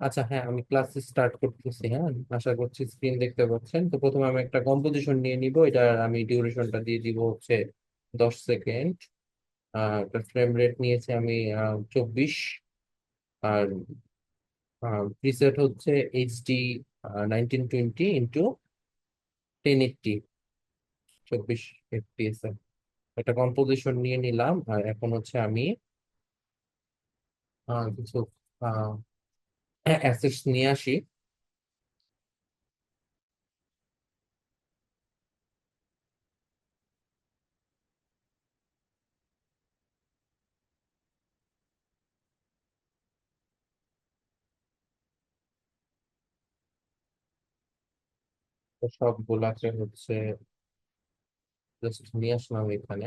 আচ্ছা, হ্যাঁ, আমি ক্লাস স্টার্ট করতেছি। হ্যাঁ, আশা করছি স্ক্রিন দেখতে পাচ্ছেন। তো প্রথমে আমি একটা কম্পোজিশন নিয়ে নিব। এটা আমি ডিউরেশনটা দিয়ে দিব হচ্ছে 10 সেকেন্ড। একটা ফ্রেম রেট নিয়েছি আমি 24। আর প্রিসেট হচ্ছে এইচডি 1920 ইন্টু 1080, 24 FPS একটা কম্পোজিশন নিয়ে নিলাম। আর এখন হচ্ছে আমি কিছু অ্যাসেটস নিয়ে আসি। তো সবগুলাকে হচ্ছে জাস্ট নিয়ে আসলাম এখানে।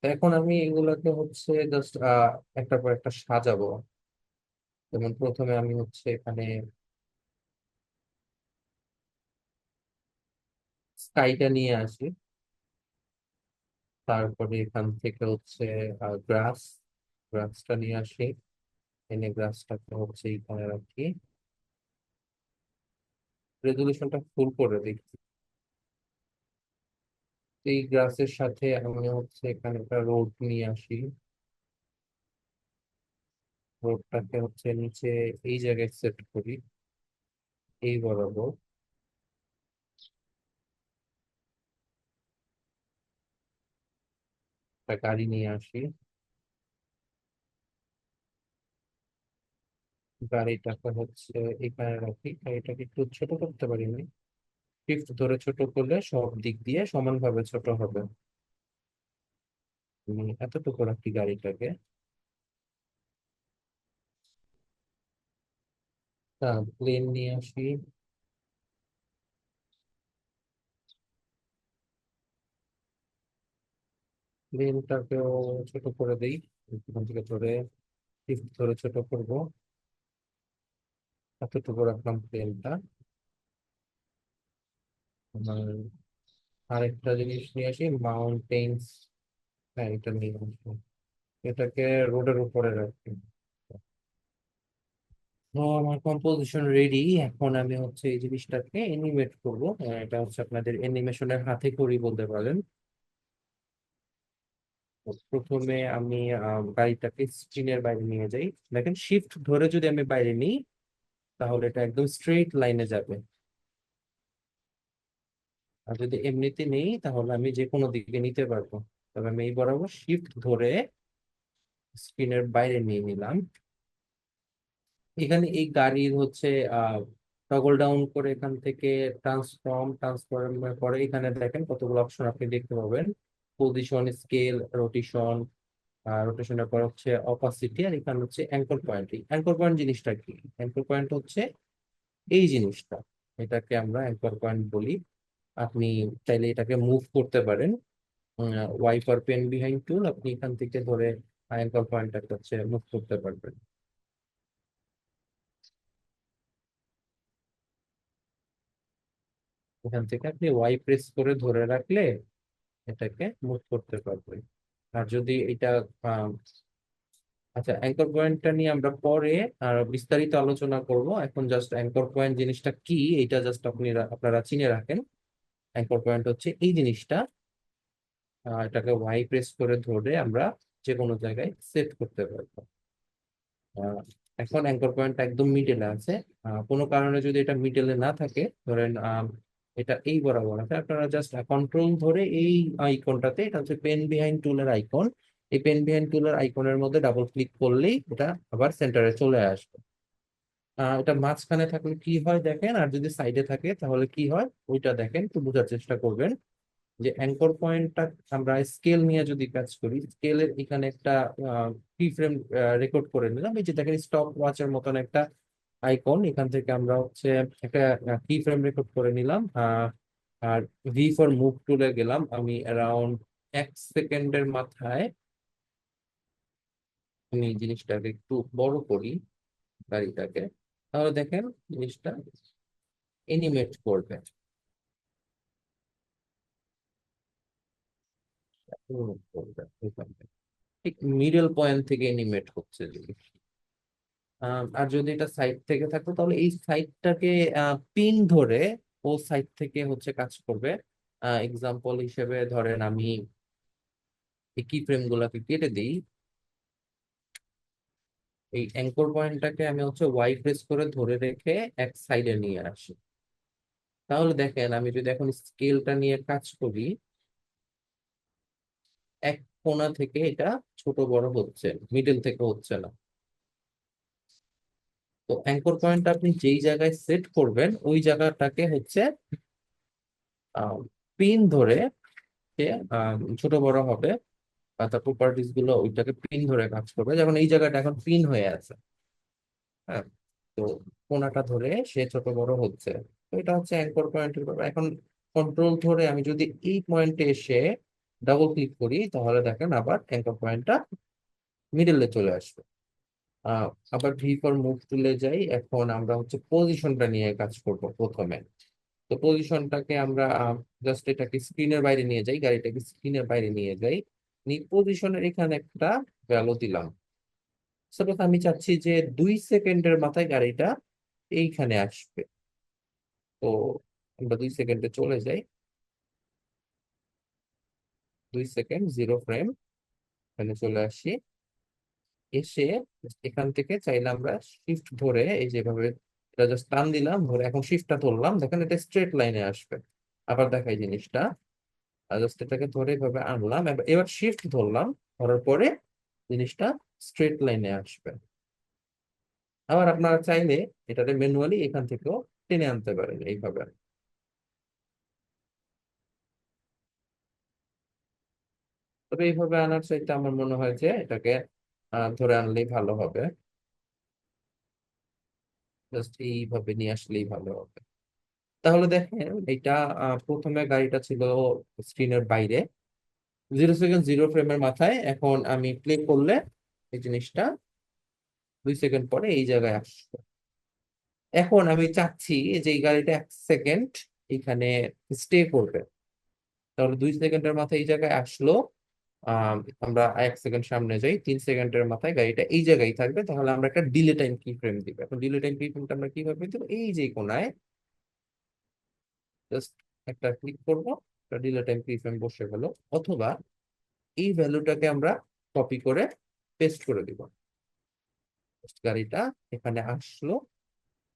তো এখন আমি এগুলাকে হচ্ছে জাস্ট একটার পর একটা সাজাবো। যেমন প্রথমে আমি হচ্ছে এখানে স্কাইটা নিয়ে আসি। তারপরে এখান থেকে হচ্ছে গ্রাস গ্রাসটা নিয়ে আসি। এনে গ্রাসটাকে হচ্ছে এখানে রাখি। রেজলিউশনটা ফুল করে দিই। এই গ্রাসের সাথে আমি হচ্ছে এখানে একটা রোড নিয়ে আসি। রোডটাকে হচ্ছে নিচে এই জায়গায় সেট করি, এই বরাবর। একটা গাড়ি নিয়ে আসি। গাড়িটাকে হচ্ছে এখানে রাখি। গাড়িটাকে একটু ছোট করতে পারি আমি। শিফট ধরে ছোট করলে সব দিক দিয়ে সমানভাবে ছোট হবে। আমি এতটুকু রাখি গাড়িটাকে। প্লেন নিয়ে আসি। প্লেনটাকেও ছোট করে দিই। এখান থেকে ধরে শিফট ধরে ছোট করব। এতটুকু রাখলাম প্লেনটা। আর আরেকটা জিনিস নিয়ে আসি, মাউন্টেন্স। হ্যাঁ, এটা নিয়ে আসবো। এটাকে রোডের উপরে রাখি। তো আমার কম্পোজিশন রেডি। এখন আমি হচ্ছে এই জিনিসটাকে এনিমেট করব। এটা হচ্ছে আপনাদের অ্যানিমেশনের হাতে খড়ি বলতে পারেন। তো প্রথমে আমি গাড়িটাকে স্ক্রিনের বাইরে নিয়ে যাই। দেখেন, শিফট ধরে যদি আমি বাইরে নিই তাহলে এটা একদম স্ট্রেইট লাইনে যাবে। আর যদি এমনিতে নেই তাহলে আমি যে কোনো দিকে নিতে পারবো। তবে আমি এই বরাবর শিফট ধরে স্ক্রিনের বাইরে নিয়ে নিলাম। এখানে এই গাড়ির হচ্ছে টগল ডাউন করে এখান থেকে ট্রান্সফর্ম করে এখানে দেখেন কতগুলো অপশন আপনি দেখতে পাবেন। Position, scale, rotation. রোটেশনের পর হচ্ছে অপাসিটি। আর এখানে হচ্ছে অ্যাঙ্কর পয়েন্ট। অ্যাঙ্কর পয়েন্ট জিনিসটা কি? অ্যাঙ্কর পয়েন্ট হচ্ছে এই জিনিসটা। এটাকে আমরা অ্যাঙ্কর পয়েন্ট বলি। আপনি চাইলে এটাকে মুভ করতে পারেন। ওয়াইপার পেন বিহাইন্ড টুল, আপনি এখান থেকে ধরে অ্যাঙ্কর পয়েন্টটাকে হচ্ছে মুভ করতে পারবেন। এখান থেকে আপনি ওয়াই প্রেস করে ধরে রাখলে এটাকে মুভ করতে পারবেন। আর যদি এটা আহ, আচ্ছা, অ্যাঙ্কর পয়েন্টটা নিয়ে আমরা পরে আর বিস্তারিত আলোচনা করব। এখন জাস্ট অ্যাঙ্কর পয়েন্ট জিনিসটা কি এটা জাস্ট আপনারা চিনে রাখেন। অ্যাঙ্কর পয়েন্ট হচ্ছে এই জিনিসটা। এটাকে ওয়াই প্রেস করে ধরে আমরা যে কোনো জায়গায় সেট করতে পারবো। আহ, এখন অ্যাঙ্কর পয়েন্ট একদম মিডলে আছে। কোনো কারণে যদি এটা মিডলে না থাকে, ধরেন এটা এই বরাবর আছে, আপনারা জাস্ট কন্ট্রোল ধরে এই আইকনটাতে, এটা হচ্ছে পেন বিহাইন্ড টুলের আইকন। এই পেন বিহাইন্ড টুলের আইকনের মধ্যে ডাবল ক্লিক করলেই এটা আবার সেন্টারে চলে আসবে। এটা মাঝখানে থাকলে কি হয় দেখেন, আর যদি সাইডে থাকে তাহলে কি হয় ওইটা দেখেন, একটু বোঝার চেষ্টা করবেন। যে অ্যাঙ্কর পয়েন্টটা আমরা স্কেল নিয়ে যদি কাজ করি, স্কেলের এখানে একটা কি ফ্রেম রেকর্ড করে নিলাম। এই যে দেখেন স্টপ ওয়াচের মতন একটা আইকন, এখান থেকে আমরা হচ্ছে একটা কি ফ্রেম রেকর্ড করে নিলাম। আর ভি ফর মুভ টুলে গেলাম আমি অ্যারাউন্ড 1 সেকেন্ডের মাথায়। আমি জিনিসটাকে একটু বড় করি, গাড়িটাকে। তাহলে দেখেন জিনিসটা এনিমেট করবে। Animate করবে এখান থেকে। ঠিক মিডল পয়েন্ট থেকে এনিমেট হচ্ছে জিনিস। আর যদি এটা সাইড থেকে থাকতো তাহলে এই সাইডটাকে পিন ধরে ও সাইড থেকে হচ্ছে কাজ করবে। এক্সাম্পল হিসেবে ধরেন আমি এই কি ফ্রেম গুলাকে কেটে দিই। এই অ্যাঙ্কর পয়েন্টটাকে আমি হচ্ছে ওয়াই প্রেস করে ধরে রেখে এক সাইডে নিয়ে আসি। তাহলে দেখেন আমি যদি এখন স্কেলটা নিয়ে কাজ করি, এক কোণা থেকে এটা ছোট বড় হচ্ছে, মিডল থেকে হচ্ছে না। তো অ্যাঙ্কর পয়েন্ট আপনি যেই জায়গায় সেট করবেন ওই জায়গাটাকে হচ্ছে পিন ধরে সে ছোট বড় হবে, বা তার প্রপার্টিস গুলো ওইটাকে পিন ধরে কাজ করবে। যেমন এই জায়গাটা এখন পিন হয়ে আছে, হ্যাঁ, তো কোণাটা ধরে সে ছোট বড় হচ্ছে। তো এটা হচ্ছে অ্যাঙ্কর পয়েন্টের ব্যাপার। এখন কন্ট্রোল ধরে আমি যদি এই পয়েন্টে এসে ডাবল ক্লিক করি তাহলে দেখেন আবার অ্যাঙ্কর পয়েন্টটা মিডলে চলে আসবে। আহ আবার ভি ফর মুভ টুলে যাই। এখন আমরা হচ্ছে পজিশনটা নিয়ে কাজ করব প্রথমে। তো পজিশনটাকে আমরা জাস্ট এটাকে স্ক্রিনের বাইরে নিয়ে যাই, গাড়িটাকে স্ক্রিনের বাইরে নিয়ে যাই। পজিশনের এখানে একটা ভ্যালু দিলাম। সাপোজ আমি চাচ্ছি যে 2 সেকেন্ডের মাথায় গাড়িটা এইখানে আসবে। তো আমরা 2 সেকেন্ডে চলে যাই। 2 সেকেন্ড 0 ফ্রেম, এখানে চলে আসি। এসে এখান থেকে চাইলে আমরা শিফট ধরে এই যেভাবে এটা জাস্ট টান দিলাম, ধরে এখন শিফটটা ধরলাম, দেখেন এটা স্ট্রেট লাইনে আসবে। আবার দেখাই জিনিসটা, জাস্ট এটাকে ধরে এভাবে আনলাম, এবার শিফট ধরলাম, ধরার পরে জিনিসটা স্ট্রেট লাইনে আসবে। আবার আপনারা চাইলে এটাতে ম্যানুয়ালি এখান থেকেও টেনে আনতে পারেন এইভাবে। তবে এইভাবে আনার চাইতে আমার মনে হয় যে এটাকে ধরে আনলেই ভালো হবে। জাস্ট এইভাবে নিয়ে আসলেই ভালো হবে। তাহলে দেখেন এটা প্রথমে গাড়িটা ছিল স্ক্রিনের বাইরে, 0 সেকেন্ড 0 ফ্রেমের মাথায়। এখন আমি প্লে করলে এই জিনিসটা 2 সেকেন্ড পরে এই জায়গায় আসবে। এখন আমি চাচ্ছি যে এই গাড়িটা 1 সেকেন্ড এখানে স্টে করবে। তাহলে 2 সেকেন্ডের মাথায় এই জায়গায় আসলো। আহ আমরা 1 সেকেন্ড সামনে যাই, 3 সেকেন্ডের মাথায় গাড়িটা এই জায়গায় থাকবে। তাহলে আমরা একটা ডিলে টাইম কি ফ্রেম দিব। এখন ডিলে টাইম কি ফ্রেমটা আমরা কিভাবে দিব, এই যে কোনায় জাস্ট একটা ক্লিক করবো, ডিলে টাইম কি ফ্রেম বসে গেল। অথবা এই ভ্যালুটাকে আমরা কপি করে পেস্ট করে দিব। গাড়িটা এখানে আসলো,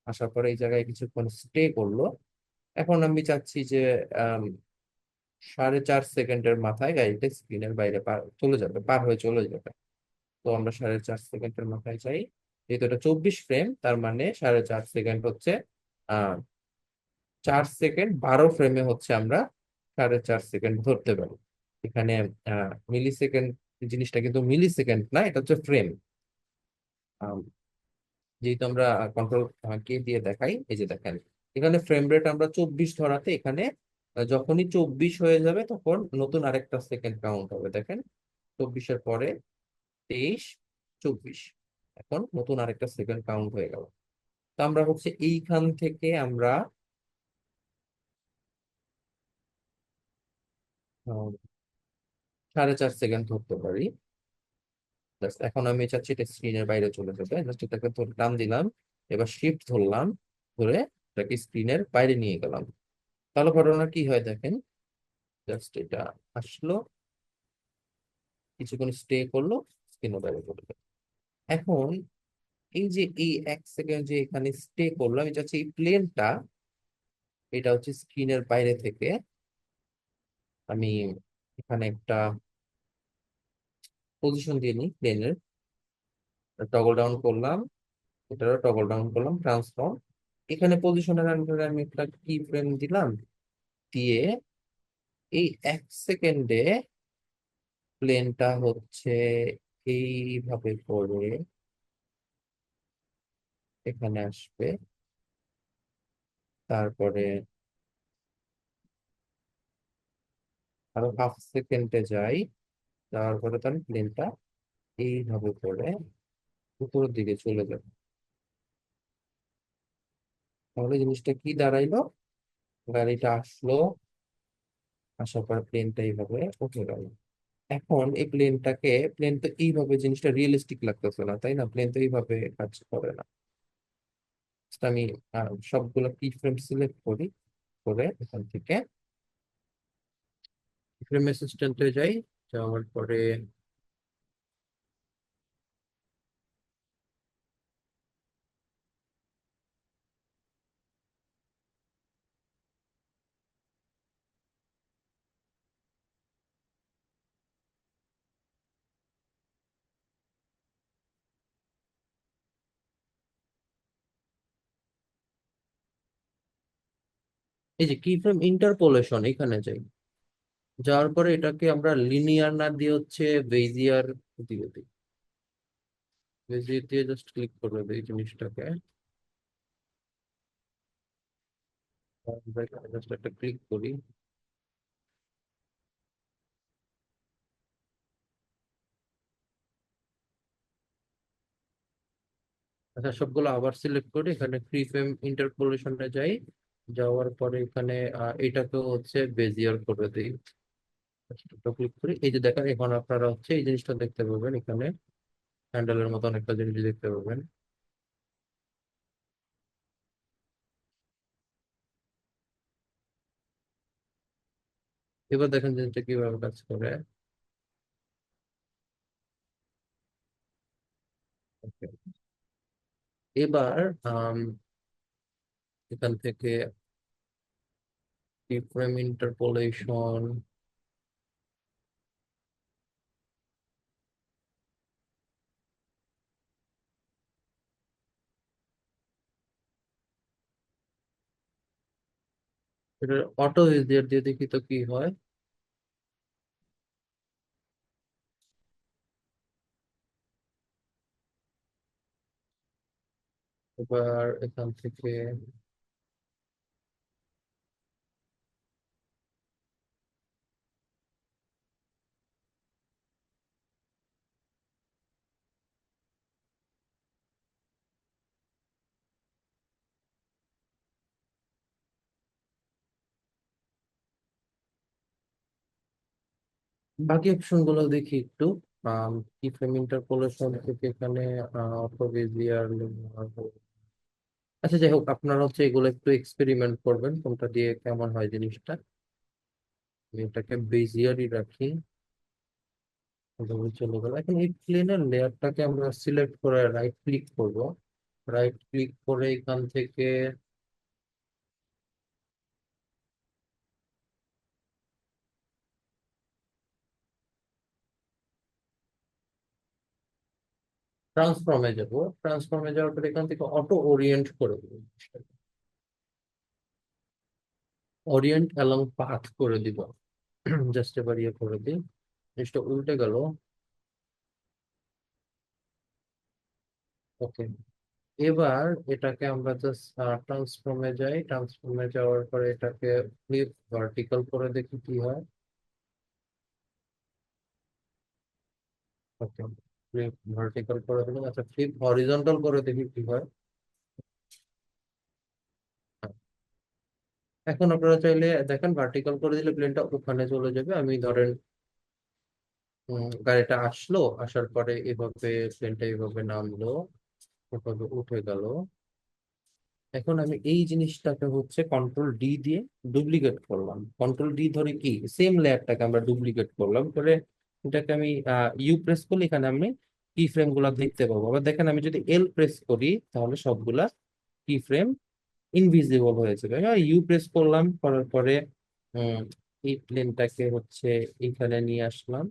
আসার পরে এই জায়গায় কিছুক্ষণ স্টে করলো। এখন আমি চাচ্ছি যে আম, 4.5 সেকেন্ডের মাথায় গাড়িটা স্ক্রিনের বাইরে চলে যাবে, পার হয়ে চলে যাবে। তো আমরা 4.5 সেকেন্ডের মাথায় চাই। যেহেতু এটা 24 ফ্রেম, তার মানে 4.5 সেকেন্ড হচ্ছে 4 সেকেন্ড 12 ফ্রেমে হচ্ছে আমরা 4.5 সেকেন্ড ধরতে পারি। এখানে মিলি সেকেন্ড জিনিসটা কিন্তু মিলি সেকেন্ড না, এটা হচ্ছে ফ্রেম। যেহেতু আমরা কন্ট্রোল কে দিয়ে দেখাই, এই যে দেখেন এখানে ফ্রেম রেট আমরা 24 ধরাতে, এখানে যখনই 24 হয়ে যাবে তখন নতুন আরেকটা সেকেন্ড কাউন্ট হবে। দেখেন 24-এর পরে 23, 24, এখন নতুন আরেকটা সেকেন্ড কাউন্ট হয়ে গেল। তো আমরা হচ্ছে এইখান থেকে আমরা 4.5 সেকেন্ড ধরতে পারি। Just এখন আমি চাচ্ছি এটা স্ক্রিনের বাইরে চলে যাবে, জাস্ট এটাকে ধরে টান দিলাম, এবার শিফট ধরলাম, ধরে এটাকে স্ক্রিনের বাইরে নিয়ে গেলাম। তাহলে ঘটনা কি হয় দেখেন, জাস্ট এটা আসলো, কিছুক্ষণ স্টে করলো, স্ক্রিনের বাইরে চলে গেল। এখন এই যে এই 1 সেকেন্ড যে এখানে স্টে করলো, আমি চাচ্ছি এই প্লেনটা, এটা হচ্ছে স্ক্রিনের বাইরে থেকে আমি এখানে একটা পজিশন দিয়ে নিই প্লেনের। টগল ডাউন করলাম, এটারও টগল ডাউন করলাম, ট্রান্সফর্ম। এখানে পজিশনের আন্ডারে আমি একটা কি ফ্রেম দিলাম, দিয়ে এই 1 সেকেন্ডে প্লেনটা হচ্ছে এইভাবে করে এখানে আসবে। তারপরে আরো হাফ সেকেন্ডে যাই, যাওয়ার পরে তার প্লেনটা এইভাবে করে উপরের দিকে চলে যাবে। তাহলে জিনিসটা কি দাঁড়াইলো, গাড়িটা আসলো, আসার পর প্লেনটা এইভাবে উঠে গেল। এখন এই প্লেন তো এইভাবে জিনিসটা রিয়েলিস্টিক লাগতেছে না, তাই না? প্লেন তো এইভাবে কাজ করে না। তো আমি সবগুলো কি ফ্রেম সিলেক্ট করি, করে এখান থেকে ফ্রেম অ্যাসিস্ট্যান্টে যাই, যাওয়ার পরে এই যে কি ফ্রেম ইন্টারপোলেশন, এখানে যাই। যাওয়ার পরে এটাকে আমরা লিনিয়ার না দিয়ে হচ্ছে বেজিয়ার দিয়ে দিই। বেজিয়ার দিয়ে জাস্ট ক্লিক করবে এই জিনিসটাকে, আমরা এখানে জাস্ট একটা ক্লিক করি। আচ্ছা, সবগুলো আবার সিলেক্ট করি, এখানে ফ্রি ফ্রেম ইন্টারপোলেশনে যাই। যাওয়ার পরে এখানে এটাকে হচ্ছে বেজিয়ার করে দিই। ক্লিক করি, এই যে দেখেন এখন আপনারা হচ্ছে এই জিনিসটা দেখতে পাবেন, এখানে হ্যান্ডেলের মতন একটা জিনিস দেখতে পাবেন। এবার দেখেন জিনিসটা কিভাবে কাজ করে। Okay. এবার এখান থেকে ফ্রেম ইন্টারপোলেশন, এটা অটো এসডিআর দিয়ে দেখি তো কি হয়। এবার এখান থেকে বাকি অপশন গুলো দেখি একটু। কি ফ্রেম ইন্টারপোলেশন থেকে এখানে অটো বেজিয়ার। আচ্ছা, যাই হোক, আপনারা হচ্ছে এগুলো একটু এক্সপেরিমেন্ট করবেন কোনটা দিয়ে কেমন হয় জিনিসটা। আমি এটাকে বেজিয়ারই রাখি। এভাবে চলে গেল। এখন এই প্লেনের লেয়ারটাকে আমরা সিলেক্ট করে রাইট ক্লিক করব। রাইট ক্লিক করে এখান থেকে ট্রান্সফর্মে যাব। ট্রান্সফর্মে যাওয়ার পর এখান থেকে অটো ওরিয়েন্ট করে দেবো। ওরিয়েন্ট অ্যালং পাথ করে দিব। জাস্ট এবার ইয়ে করে দিই, জিনিসটা উল্টে গেল। ওকে। এবার এটাকে আমরা জাস্ট ট্রান্সফর্মে যাই। ট্রান্সফর্মে যাওয়ার পরে এটাকে ফ্লিপ ভার্টিক্যাল করে দেখি কি হয়। ওকে, ফ্লিপ ভার্টিক্যাল করে দিলাম। আচ্ছা, ফ্লিপ হরিজন্টাল করে দেখি কি হয়। এখন আপনারা চাইলে দেখেন ভার্টিক্যাল করে দিলে প্লেনটা ওখানে চলে যাবে। আমি ধরেন গাড়িটা আসলো, আসার পরে এভাবে প্লেনটা এভাবে নামলো, এভাবে উঠে গেল। এখন আমি এই জিনিসটাকে হচ্ছে কন্ট্রোল ডি দিয়ে ডুপ্লিকেট করলাম। কন্ট্রোল ডি ধরে কি সেম লেয়ারটাকে আমরা ডুপ্লিকেট করলাম করে এটাকে আমি ইউ প্রেস করলে এখানে আমি কি ফ্রেম গুলা দেখতে পাবো। আবার দেখেন আমি যদি এল প্রেস করি তাহলে সবগুলা কি ফ্রেম ইনভিজিবল হয়ে যাবে। ইউ প্রেস করলাম, করার পরে উম, এই প্লেনটাকে হচ্ছে এখানে নিয়ে আসলাম।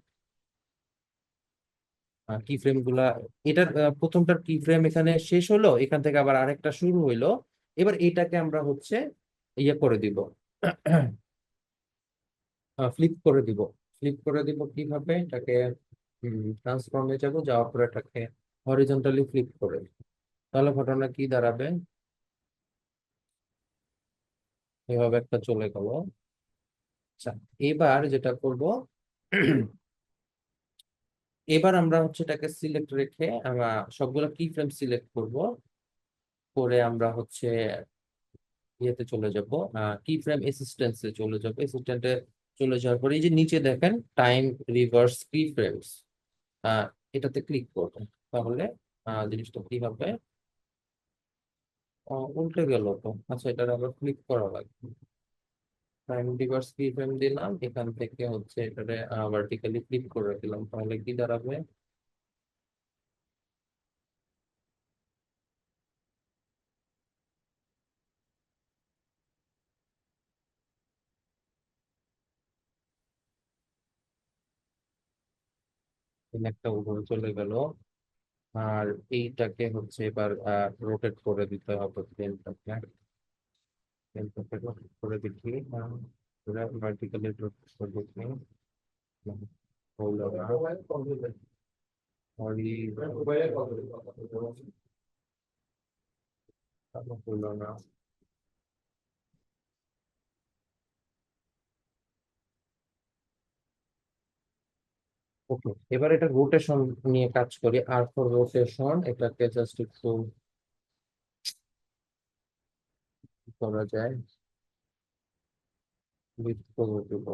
কি ফ্রেম গুলা, এটার প্রথমটার কি ফ্রেম এখানে শেষ হলো, এখান থেকে আবার আরেকটা শুরু হইলো। এবার এটাকে আমরা হচ্ছে ইয়ে করে দিব, ফ্লিপ করে দিব। ফ্লিপ করে দিব কিভাবে, এটাকে ট্রান্সফর্মে যাব, যাওয়ার পরে এটাকে হরিজন্টালি ফ্লিপ করে দিব। তাহলে ঘটনা কি দাঁড়াবে, এভাবে একটা চলে গেল। আচ্ছা, এবার যেটা করব, এবার আমরা হচ্ছে এটাকে সিলেক্ট রেখে আমরা সবগুলো কি ফ্রেম সিলেক্ট করব, করে আমরা হচ্ছে ইয়েতে চলে যাব, কি ফ্রেম অ্যাসিস্ট্যান্সে চলে যাব। অ্যাসিস্ট্যান্টে চলে যাওয়ার পরে এই যে নিচে দেখেন টাইম রিভার্স কি ফ্রেমস, আহ এটাতে ক্লিক করবেন। তাহলে জিনিসটা কি হবে? উল্টে গেল তো। আচ্ছা, এটার আবার ক্লিক করা লাগবে। টাইম রিভার্স কি ফ্রেম দিলাম, এখান থেকে হচ্ছে এটারে ভার্টিক্যালি ক্লিক করে দিলাম, তাহলে কি দাঁড়াবে? একটা উপরে চলে গেল। আর এইটাকে হচ্ছে এবার রোটেট করে দিতে হবে পেনটাকে। পেনটাকে রোটেট করে দিচ্ছি, ভার্টিক্যালি রোটেট করে দিচ্ছি। হলো না। সরি, হলো না। ওকে, এবার এটা রোটেশন নিয়ে কাজ করি। আর ফর রোটেশন এটাকে জাস্ট একটু কি করা যায়, লিফট করে দেব।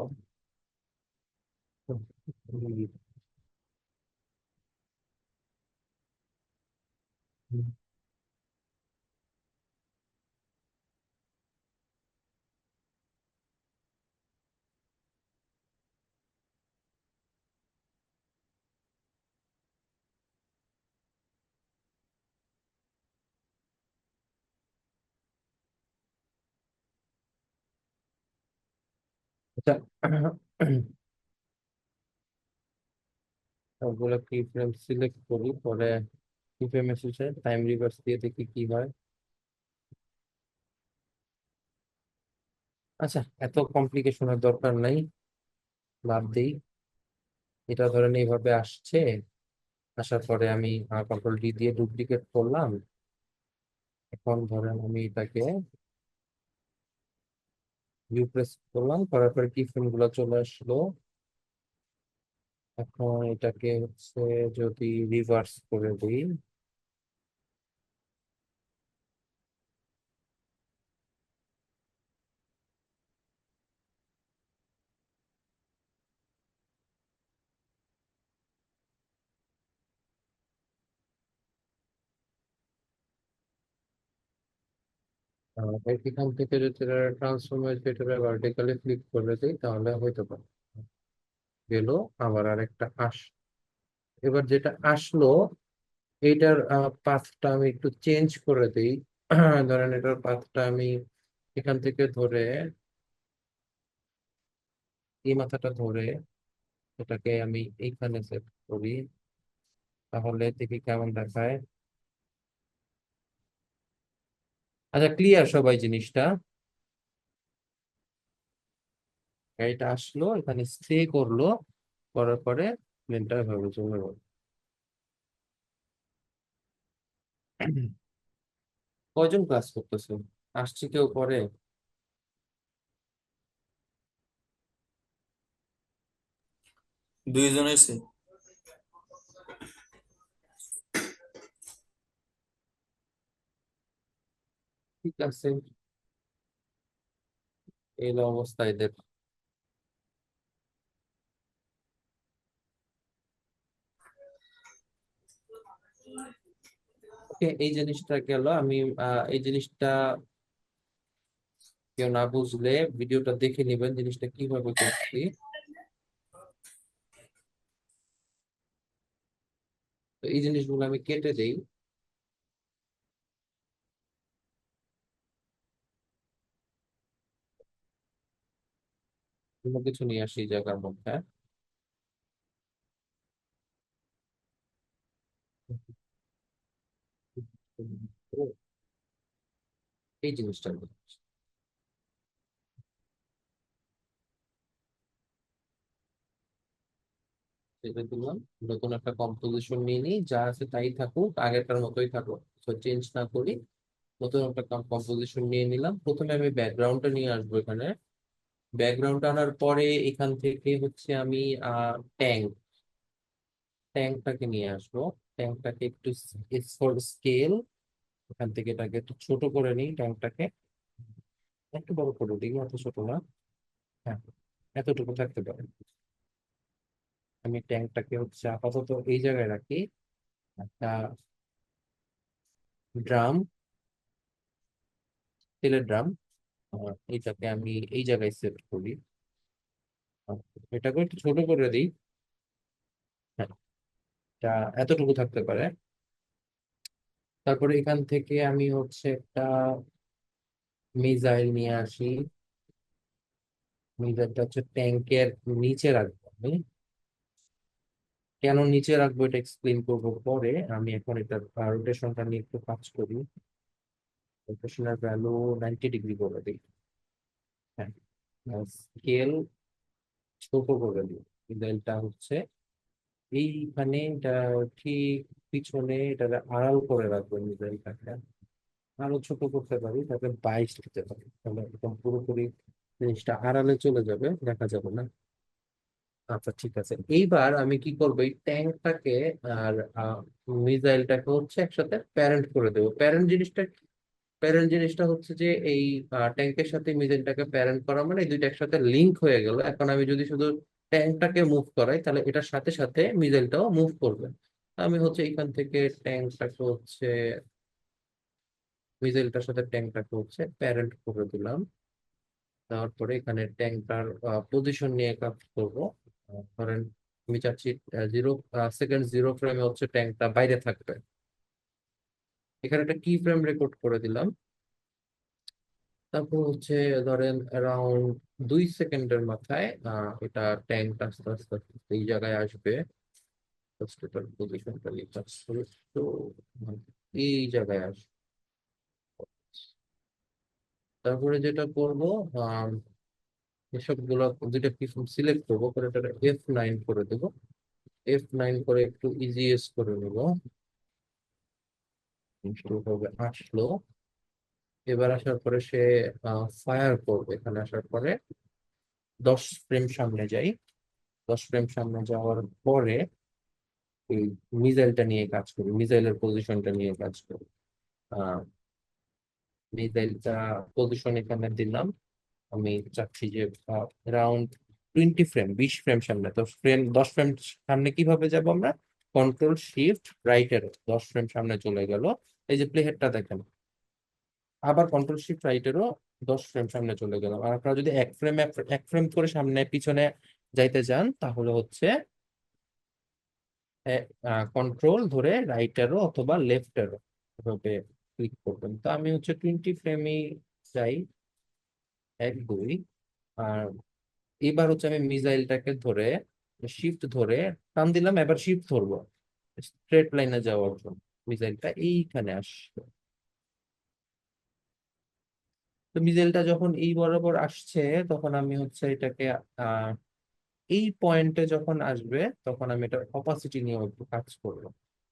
আচ্ছা, সবগুলো কি ফ্রেম সিলেক্ট করি, পরে কি ফ্রেম এসেছে টাইম রিভার্স দিয়ে দেখি কি হয়। আচ্ছা, এত কমপ্লিকেশনের দরকার নাই, বাদ দিই। এটা ধরেন এইভাবে আসছে, আসার পরে আমি কন্ট্রোল ডি দিয়ে ডুপ্লিকেট করলাম। এখন ধরেন আমি এটাকে ভিউ প্রেস করলাম, করার পরে কি ফ্রেম গুলো চলে আসলো। এখন এটাকে হচ্ছে যদি রিভার্স করে দিই, এখান থেকে যদি ট্রান্সফর্ম হয়েছে এটা ভার্টিক্যালি ক্লিক করে দিই, তাহলে হয়তো পারে গেল। আবার আরেকটা এবার যেটা আসলো, এইটার পাথটা আমি একটু চেঞ্জ করে দিই। ধরেন এটার পাথটা আমি এখান থেকে ধরে এই মাথাটা ধরে এটাকে আমি এইখানে সেট করি, তাহলে দেখি কেমন দেখায়। আচ্ছা, ক্লিয়ার সবাই জিনিসটা? এটা আসলো, এখানে স্টে করলো, করার পরে প্লেনটা ভাবে চলে গেল। কয়জন ক্লাস করতেছে? আসছে কেউ পরে? দুইজন হয়েছে। ঠিক আছে, এই হলো অবস্থা এদের। ওকে, এই জিনিসটা গেল। আমি এই জিনিসটা কেউ না বুঝলে ভিডিওটা দেখে নিবেন জিনিসটা কিভাবে করছি। তো এই জিনিসগুলো আমি কেটে দেই। কোনো কিছু নিয়ে আসি এই জায়গার মধ্যে। এই জিনিসটা এটা দিলাম। নতুন একটা কম্পোজিশন নিয়ে নিই, যা আছে তাই থাকুক, আগেরটার মতোই থাকুক, চেঞ্জ না করি। নতুন একটা কম্পোজিশন নিয়ে নিলাম। প্রথমে আমি ব্যাকগ্রাউন্ডটা নিয়ে আসবো এখানে। ব্যাকগ্রাউন্ড আনার পরে এখান থেকে হচ্ছে আমি ট্যাঙ্ক ট্যাঙ্কটাকে নিয়ে আসবো। ট্যাঙ্কটাকে একটু ফর স্কেল, এখান থেকে এটাকে একটু ছোট করে নিই ট্যাঙ্কটাকে। একটু বড় করে দিই, এত ছোট না। হ্যাঁ, এতটুকু থাকতে পারে। আমি ট্যাঙ্কটাকে হচ্ছে আপাতত এই জায়গায় রাখি। একটা ড্রাম, তেলের ড্রাম, এইটাকে আমি এই জায়গায় সেট করি। আহ, এটাকে একটু ছোট করে দিই। হ্যাঁ, এটা এতটুকু থাকতে পারে। তারপরে এখান থেকে আমি হচ্ছে একটা মিসাইল নিয়ে আসি। মিটারটা হচ্ছে ট্যাঙ্কের নিচে রাখবো আমি। কেন নিচে রাখবো এটা এক্সপ্লেন করবো পরে। আমি এখন এটা রোটেশনটা নিয়ে একটু কাজ করি। রোটেশনের ভ্যালু 90 ডিগ্রি করে দিই। হ্যাঁ, স্কেল ছোট করে দিই। মিসাইলটা হচ্ছে এইখানে, এটা ঠিক পিছনে, এটা আড়াল করে রাখবো মিসাইলটাকে। আরো ছোট করতে পারি, তাকে 22 দিতে পারি, তাহলে একদম পুরোপুরি জিনিসটা আড়ালে চলে যাবে, দেখা যাবে না। আচ্ছা ঠিক আছে, এইবার আমি কি করবো, এই ট্যাঙ্কটাকে আর মিসাইলটাকে হচ্ছে একসাথে প্যারেন্ট করে দেবো। প্যারেন্ট জিনিসটা হচ্ছে যে এই ট্যাঙ্কের সাথে মিসাইলটাকে প্যারেন্ট করা মানে এই দুইটা একসাথে লিংক হয়ে গেল। এখন আমি যদি শুধু ট্যাঙ্কটাকে মুভ করাই, তাহলে এটার সাথে সাথে মিসাইলটাও মুভ করবে। আমি হচ্ছে এখান থেকে ট্যাঙ্কটাকে হচ্ছে মিসাইলটার সাথে ট্যাঙ্কটাকে হচ্ছে প্যারেন্ট করে দিলাম। তারপরে এখানে ট্যাঙ্কটার পজিশন নিয়ে কাজ করবো। ধরেন আমি চাচ্ছি 0 সেকেন্ড 0 ফ্রেমে হচ্ছে ট্যাঙ্কটা বাইরে থাকবে। এখানে একটা কি ফ্রেম রেকর্ড করে দিলাম। তারপর হচ্ছে ধরেন অ্যারাউন্ড 2 সেকেন্ডের মাথায় এটা ট্যাঙ্কটা আস্তে আস্তে আস্তে আস্তে এই জায়গায় আসবে। এটার পজিশনটা লিখা তো এই জায়গায় আসবে। তারপরে যেটা করব, এসব গুলো দুইটা কি সিলেক্ট করবো, করে এটা F9 করে দেবো। F9 করে একটু ইজিএস করে নেব। হবে আসলো। এবার আসার পরে সে ফায়ার করবে। এখানে আসার পরে 10 ফ্রেম সামনে যাই। 10 ফ্রেম সামনে যাওয়ার পরে এই মিসাইলটা নিয়ে কাজ করি, মিসাইলের পজিশনটা নিয়ে কাজ করি। আহ মিসাইলটা পজিশন এখানে দিলাম। আমি চাচ্ছি যে অ্যারাউন্ড 20 ফ্রেম, 20 ফ্রেম সামনে। তো 10 ফ্রেম সামনে কিভাবে যাব আমরা, কন্ট্রোল শিফট রাইট এর 10 ফ্রেম সামনে চলে গেল। এই যে প্লে হেডটা দেখেন, আবার কন্ট্রোল শিফট রাইটেরও 10 ফ্রেম সামনে চলে গেলাম। আর আপনারা যদি এক ফ্রেম করে সামনে পিছনে যাইতে চান, তাহলে হচ্ছে কন্ট্রোল ধরে রাইটেরও অথবা লেফটেরও এভাবে ক্লিক করবেন। তো আমি হচ্ছে 20 ফ্রেমই যাই, 1 2। আর এবার হচ্ছে আমি মিসাইলটাকে ধরে শিফট ধরে টান দিলাম। এবার শিফট ধরবো স্ট্রেট লাইনে যাওয়ার জন্য। মিসাইলটা এইখানে আসছে। তো মিসাইলটা যখন এই বরাবর আসছে, তখন আমি হচ্ছে এটাকে আহ এই পয়েন্টে যখন আসবে, তখন আমি এটা অপাসিটি নিয়ে একটু কাজ করবো।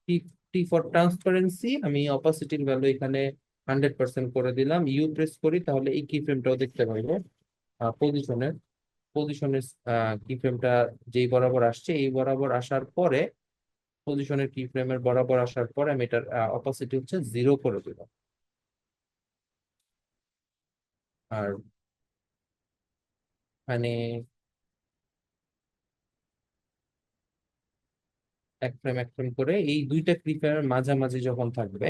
টি টি ফর ট্রান্সপারেন্সি, আমি অপাসিটির ভ্যালু এখানে 100% করে দিলাম। ইউ প্রেস করি, তাহলে এই কি ফ্রেমটাও দেখতে পারবো। পজিশনের পজিশনের কি ফ্রেমটা যেই বরাবর আসছে, এই বরাবর আসার পরে পজিশনের কি ফ্রেমের বরাবর আসার পরে আমি এটার অপাসিটি হচ্ছে 0 করে দিলাম। আর মানে এক ফ্রেম করে এই দুইটা কি ফ্রেমের মাঝামাঝি যখন থাকবে,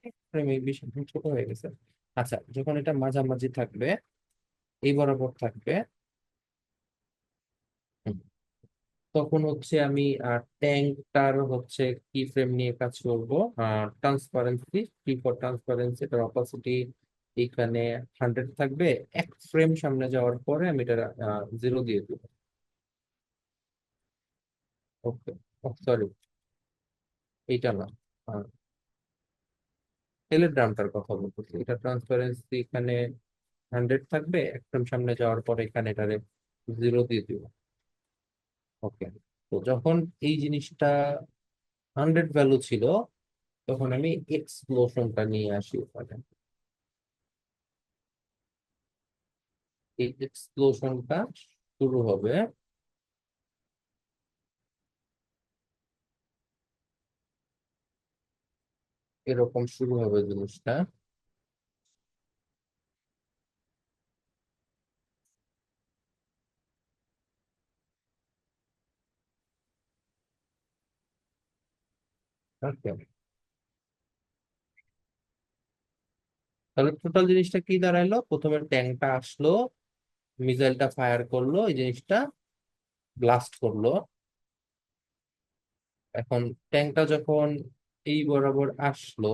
এক ফ্রেম এই বেশি ছোট হয়ে গেছে। আচ্ছা, যখন এটা মাঝামাঝি থাকবে, এই বরাবর থাকবে, হুম, তখন হচ্ছে আমি ট্যাঙ্কটার হচ্ছে কি ফ্রেম নিয়ে কাজ করবো। ট্রান্সপারেন্সি, কি ফর ট্রান্সপারেন্সি, এটার অপাসিটি এখানে 100 থাকবে। 1 ফ্রেম সামনে যাওয়ার পরে আমি এটা 0 দিয়ে দিব। ওকে, সরি, এইটা না, তেলের ড্রামটার কথা বলতেছি। এটা ট্রান্সপারেন্সি এখানে 100 থাকবে, 1 ফ্রেম সামনে যাওয়ার পরে এখানে এটারে 0 দিয়ে দিব। ওকে, তো যখন এই জিনিসটা 100 ভ্যালু ছিল, তখন আমি এক্সপ্লোশনটা নিয়ে আসি ওখানে। এই এক্সপ্লোশনটা শুরু হবে এরকম, শুরু হবে জিনিসটা। ওকে, তাহলে টোটাল জিনিসটা কি দাঁড়াইলো? প্রথমে ট্যাঙ্কটা আসলো, মিসাইলটা ফায়ার করলো, এই জিনিসটা ব্লাস্ট করলো। এখন ট্যাঙ্কটা যখন এই বরাবর আসলো,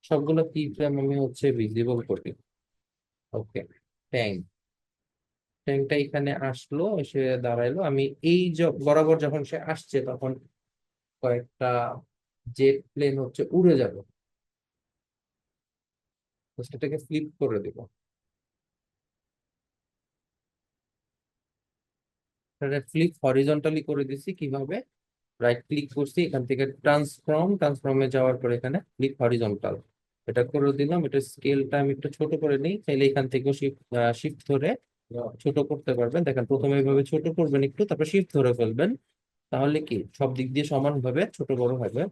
সবগুলো কি ফ্রেম আমি হচ্ছে ভিজিবল করি। ওকে, ট্যাঙ্ক ট্যাঙ্কটা এখানে আসলো, এসে দাঁড়াইলো। আমি এই বরাবর যখন সে আসছে, তখন কয়েকটা জেট প্লেন হচ্ছে উড়ে যাবে, তো সেটাকে ফ্লিপ করে দিব। ফ্লিপ হরিজন্টালি করে দিছি কিভাবে? রাইট ক্লিক করছি, এখান থেকে ট্রান্সফর্মে যাওয়ার পর এখানে ক্লিক হরিজন্টাল, এটা করে দিলাম। এটা স্কেলটা আমি একটু ছোট করে নিই, চাইলে এখান থেকেও শিফট ধরে ছোট করতে পারবেন। দেখেন প্রথমে এইভাবে ছোট করবেন একটু, তারপর শিফট ধরে ফেলবেন, তাহলে কি সব দিক দিয়ে সমানভাবে ছোট বড় হবে।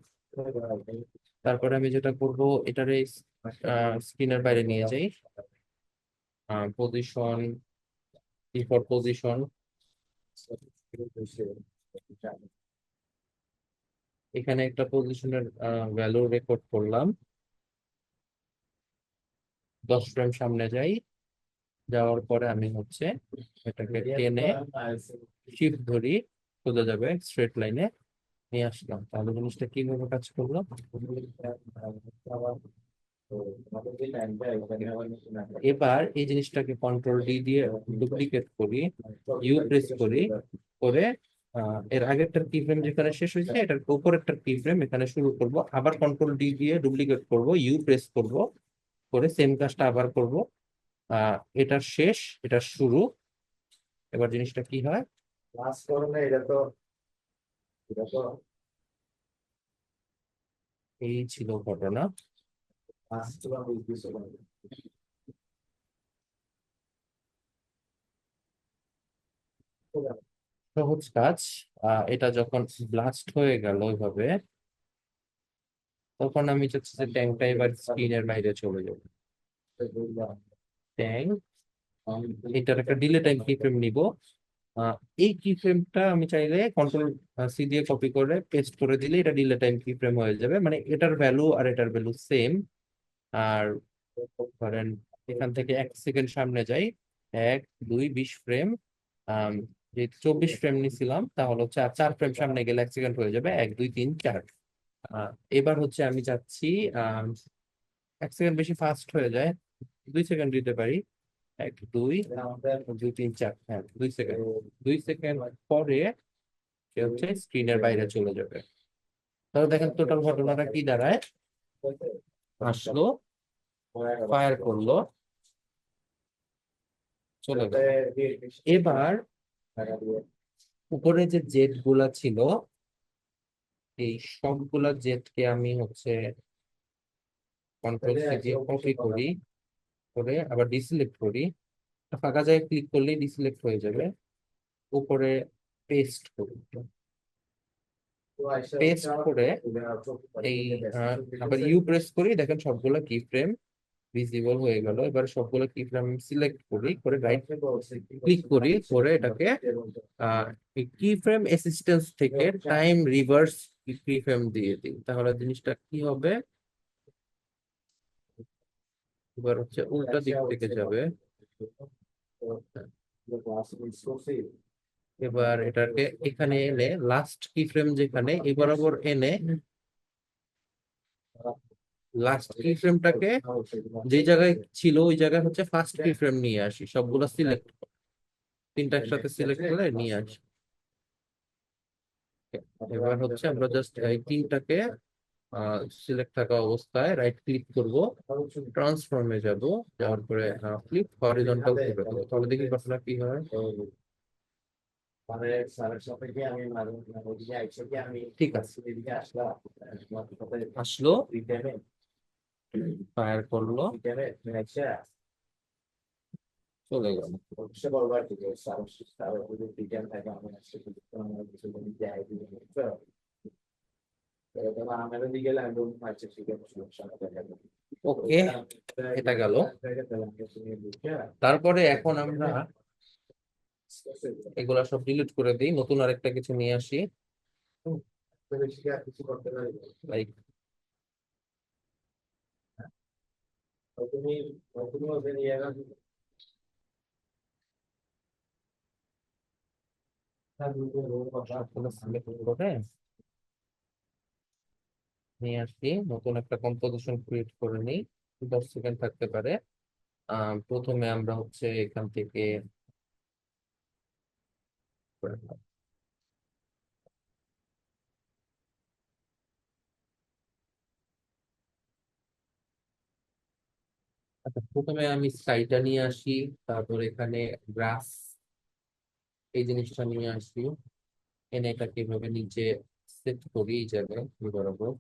তারপরে আমি যেটা করব, এটারে স্ক্রিনের বাইরে নিয়ে যাই, পজিশন, ডিফল্ট পজিশন, এখানে একটা পজিশনের ভ্যালু রেকর্ড করলাম। 10 ফ্রেম সামনে যাই, যাওয়ার পরে আমি হচ্ছে এটাকে টেনে শিফট ধরি, সোজা যাবে স্ট্রেট লাইনে নিয়ে আসলাম। তাহলে জিনিসটা কিভাবে কাজ করলো? এবার এই জিনিসটাকে কন্ট্রোল ডি দিয়ে ডুপ্লিকেট করি, ইউ প্রেস করি, করে এর আগেরটার কি ফ্রেম যেখানে শেষ হয়েছে, এটার উপরেরটার কি ফ্রেম এখানে শুরু করব। আবার কন্ট্রোল ডি দিয়ে ডুপ্লিকেট করব, ইউ প্রেস করব, করে সেম কাজটা আবার করব। এটার শেষ, এটার শুরু। এবার জিনিসটা কি হয়? এই ছিল ঘটনা। সহজ কাজ। এটা যখন ব্লাস্ট হয়ে গেল ওইভাবে, তখন আমি চাচ্ছি যে ট্যাঙ্কটা এবার স্ক্রিনের বাইরে চলে যাবে। ট্যাঙ্ক, এটার একটা ডিলে টাইম কি ফ্রেম নিব। আহ, এই কি ফ্রেমটা আমি চাইলে কন্ট্রোল সি দিয়ে কপি করে পেস্ট করে দিলে এটা ডিলে টাইম কি ফ্রেম হয়ে যাবে, মানে এটার ভ্যালু আর এটার ভ্যালু সেম। আর ধরেন এখান থেকে 1 সেকেন্ড সামনে যাই, 1 2 20 ফ্রেম, আম, যে 24 ফ্রেম নিছিলাম, তাহলে হচ্ছে আর 4 ফ্রেম সামনে গেলে 1 সেকেন্ড হয়ে যাবে, 1 2 3 4। এবার হচ্ছে আমি চাচ্ছি 1 সেকেন্ড বেশি ফাস্ট হয়ে যায়, 2 সেকেন্ড দিতে পারি। 1 2 2 3 4, হ্যাঁ 2 সেকেন্ড। 2 সেকেন্ড পরে সে হচ্ছে স্ক্রিনের বাইরে চলে যাবে। তাহলে দেখেন টোটাল ঘটনাটা কি দাঁড়ায়। আসলো, ফায়ার করলো, চলে গেল। এবার উপরে যে জেট গুলা ছিল, এই সবগুলা জেটকে আমি হচ্ছে কন্ট্রোল সি দিয়ে কপি করি, করে আবার ডিসিলেক্ট করি। ফাঁকা জায়গায় ক্লিক করলেই ডিসিলেক্ট হয়ে যাবে। উপরে পেস্ট করি, পেস্ট করে এই আবার ইউ প্রেস করি, দেখেন সবগুলো কি ফ্রেম ভিজিবল হয়ে গেল। এবার সবগুলো কি ফ্রেম সিলেক্ট করি, করে রাইট ক্লিক করি, করে এটাকে কি ফ্রেম অ্যাসিস্ট্যান্স থেকে টাইম রিভার্স কি ফ্রেম দিয়ে দিই, তাহলে জিনিসটা কি হবে? এবার হচ্ছে উল্টা দিক থেকে যাবে। এবার এটাকে এখানে এনে লাস্ট কি ফ্রেম যেখানে, এই বরাবর এনে লাস্ট কি ফ্রেমটাকে যে জায়গায় ছিল ওই জায়গায় হচ্ছে ফার্স্ট কি ফ্রেম নিয়ে আসি, সবগুলো সিলেক্ট, তিনটা একসাথে সিলেক্ট করে নিয়ে আসি। এবার হচ্ছে আমরা জাস্ট এই তিনটাকে সিলেক্ট থাকা অবস্থায় রাইট ক্লিক করব, ট্রান্সফর্মে যাব, যাওয়ার পরে ফ্লিপ হরিজন্টাল করে দেবো, তাহলে দেখি ঘটনা কি হয়। ঠিক আছে, আসলো, ফায়ার করলো, চলে গেল। ওকে, এটা গেল। তারপরে এখন আমরা এগুলা সব ডিলিট করে দিই, নতুন আরেকটা কিছু নিয়ে আসি। লাইক সিলেক্ট করে নিয়ে আসি, নতুন একটা কম্পোজিশন ক্রিয়েট করে নিই, 10 সেকেন্ড থাকতে পারে। প্রথমে আমরা হচ্ছে এখান থেকে আচ্ছা, প্রথমে আমি স্কাইটা নিয়ে আসি, তারপর এখানে গ্রাস এই জিনিসটা নিয়ে আসি, এনে এটাকে এভাবে নিচে সেট করি এই জায়গায় বরাবর,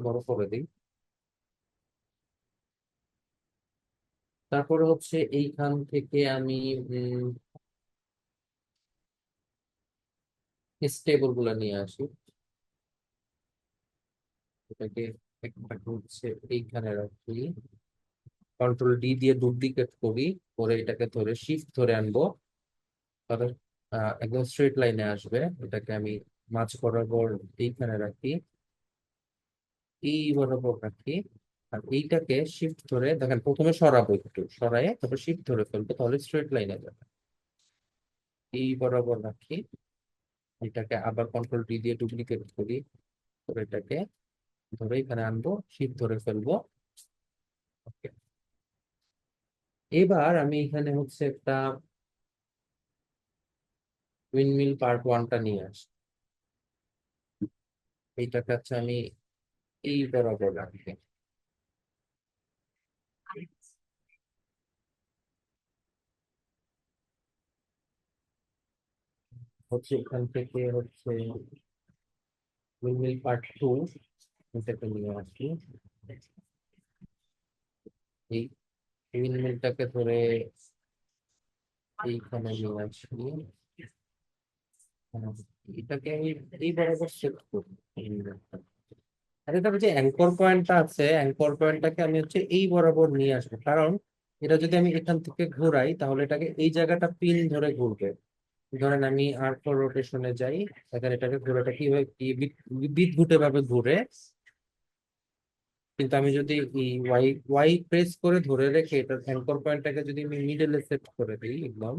বড় করে দিই। তারপরে হচ্ছে এইখান থেকে আমি স্টেবল গুলা নিয়ে আসি, এটাকে একটা হচ্ছে এইখানে রাখি, কন্ট্রোল ডি দিয়ে ডুপ্লিকেট করি, করে এটাকে ধরে শিফট ধরে আনবো, তাহলে একদম স্ট্রেট লাইনে আসবে। এটাকে আমি মাঝ বরাবর এইখানে রাখি, এই বরাবর রাখি। আর এইটাকে শিফট ধরে দেখেন, প্রথমে সরাবো, একটু সরাই তারপর শিফট ধরে ফেলবো, তাহলে স্ট্রেট লাইনে যাবে। এই বরাবর রাখি, এটাকে আবার কন্ট্রোল ডি দিয়ে ডুপ্লিকেট করি, করে এটাকে ধরে এখানে আনবো, শিফট ধরে ফেলবো। ওকে, এবার আমি এখানে হচ্ছে একটা উইন্ডমিল পার্ট ওয়ানটা নিয়ে আসি, এইটাকে হচ্ছে আমি এই বরাবর রাখি, হচ্ছে এখান থেকে হচ্ছে উইন্ডমিল পার্ট টু এটাকে নিয়ে আসি, এই উইন্ডমিলটাকে ধরে এইখানে নিয়ে আসি, এটাকে আমি এই বরাবর সেট করি। আর এটা যে অ্যাঙ্কর পয়েন্টটা আছে, অ্যাঙ্কর পয়েন্টটাকে আমি হচ্ছে এই বরাবর নিয়ে আসবো, কারণ এটা যদি আমি এখান থেকে ঘোরাই তাহলে এটাকে এই জায়গাটা পিন ধরে ঘুরবে। ধরেন আমি আর ফোর রোটেশনে যাই, এখানে এটাকে ঘোরাটা কি হয়, কি বিদ্যুটে ভাবে ঘুরে। কিন্তু আমি যদি এই ওয়াই ওয়াই প্রেস করে ধরে রেখে এটার অ্যাঙ্কর পয়েন্টটাকে যদি আমি মিডলে সেট করে দিই একদম,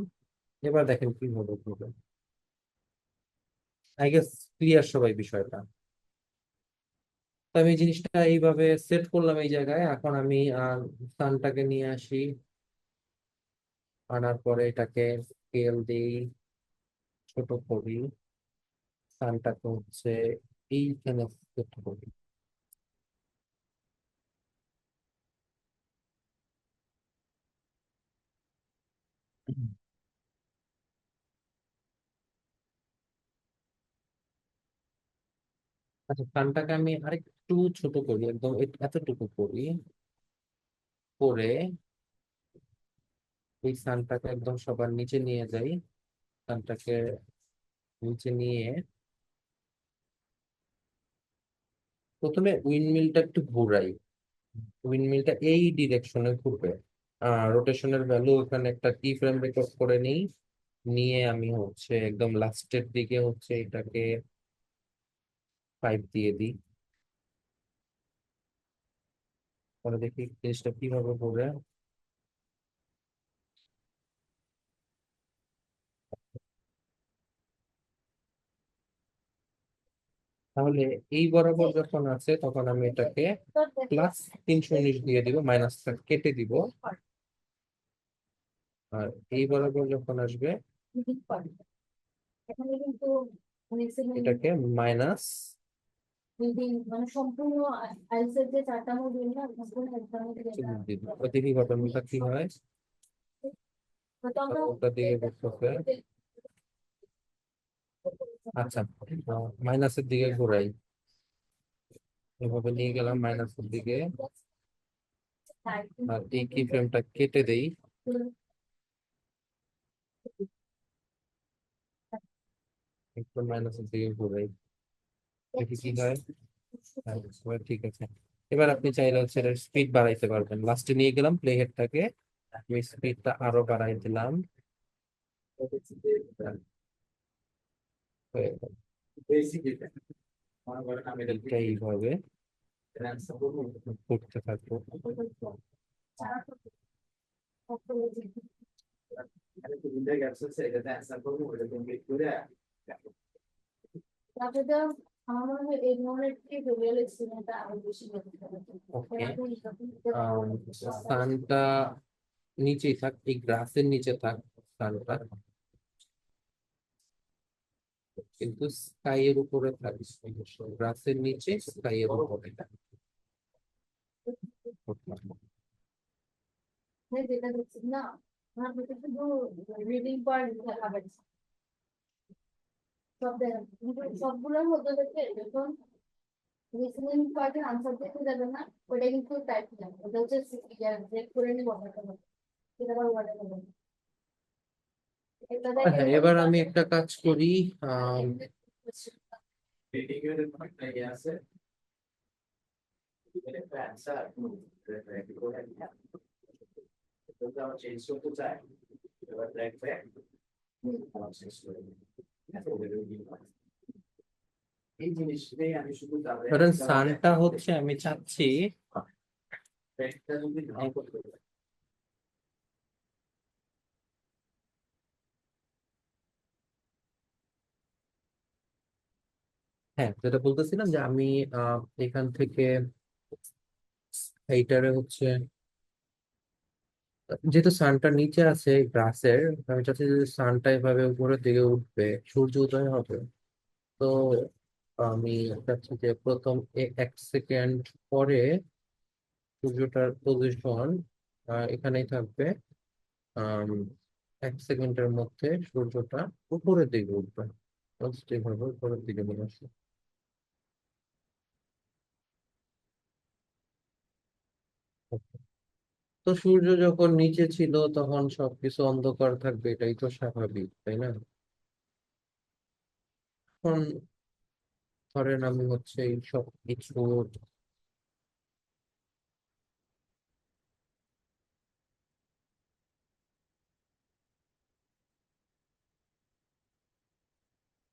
এবার দেখেন কি হবে ঘুরে। আই গেস ক্লিয়ার সবাই বিষয়টা। তো আমি এই জিনিসটা এইভাবে সেট করলাম এই জায়গায়। এখন আমি সানটাকে নিয়ে আসি, আনার পরে এটাকে স্কেল দিই, ছোট করি, সানটাকে হচ্ছে এইখানে সেট করি। আচ্ছা, সানটাকে আমি আরেকটু ছোট করি, একদম এতটুকু করি, করে এই সানটাকে একদম সবার নিচে নিয়ে যাই, সানটাকে নিচে নিয়ে প্রথমে উইন্ডমিলটা একটু ঘুরাই, উইন্ডমিলটা এই ডিরেকশনে ঘুরবে। রোটেশনের ভ্যালু এখানে একটা কি ফ্রেম রেকর্ড করে নিই, নিয়ে আমি হচ্ছে একদম লাস্টের দিকে হচ্ছে এটাকে 5 দিয়ে দিই, পরে দেখি জিনিসটা কিভাবে ঘুরে। তাহলে এই বরাবর যখন আছে তখন আমি এটাকে +319 দিয়ে দিব, মাইনাসটা কেটে দিব। আর এই বরাবর যখন আসবে এটাকে মাইনাস দিব। দেখি ঘটনাটা কি হয়, ওটার দিকে ঘুরতেছে। আচ্ছা, মাইনাসের দিকে ঘোরাই, এভাবে নিয়ে গেলাম মাইনাসের দিকে। আর এই কি ফ্রেমটা কেটে দেই, একটু মাইনাসের দিকে ঘোরাই, দেখি কি হয়। হ্যাঁ, এবার ঠিক আছে। এবার আপনি চাইলে হচ্ছে স্পিড বাড়াইতে পারবেন, লাস্টে নিয়ে গেলাম প্লে হেডটাকে, আমি স্পিডটা আরো বাড়াই দিলাম। হ্যাঁ, হয়ে গেল। এটা এইভাবে করতে থাকবো। তারপরে তো আমার মনে হয় এই ধরনের কি রিয়েল এক্সপেরিয়েন্সটা আরো বেশি হতে পারে। ওকে, এরকম সানটা নিচেই থাক, এই গ্রাসের নিচে থাক সানটা, কিন্তু স্কাই এর উপরে থাকিস, গ্রাসের নিচে স্কাই এর উপরে থাক। যেটা দেখছি না আমার কাছে শুধু রিডিং পয়েন্ট দেখাবে সব সবগুলোর মধ্যে থেকে যখন লিসেনিং পার্টের আনসার দিতে যাবে না ওটা কিন্তু টাইপ যাবে ওটা হচ্ছে ব্রেক করে নিয়ে বসাতে হবে সেটা আবার ওয়ার্ডে হবে এটা দেখে হ্যাঁ, এবার আমি একটা কাজ করি। ধরেন সানটা হচ্ছে আমি চাচ্ছি হ্যাঁ, যেটা বলতেছিলাম যে আমি এখান থেকে এইটারে হচ্ছে, যেহেতু সানটা নিচে আছে গ্রাসের, আমি চাচ্ছি যে সানটা এভাবে উপরের দিকে উঠবে, সূর্য উদয় হবে। তো আমি চাচ্ছি যে প্রথম 1 সেকেন্ড পরে সূর্যটার পজিশন এখানেই থাকবে। আম, 1 সেকেন্ডের মধ্যে সূর্যটা উপরের দিকে উঠবে, পজিটিভ ভাবে উপরের দিকে নিয়ে আসবে। তো সূর্য যখন নিচে ছিল তখন সবকিছু অন্ধকার থাকবে, এটাই তো স্বাভাবিক, তাই না? এখন ধরেন আমি হচ্ছে এই সব কিছু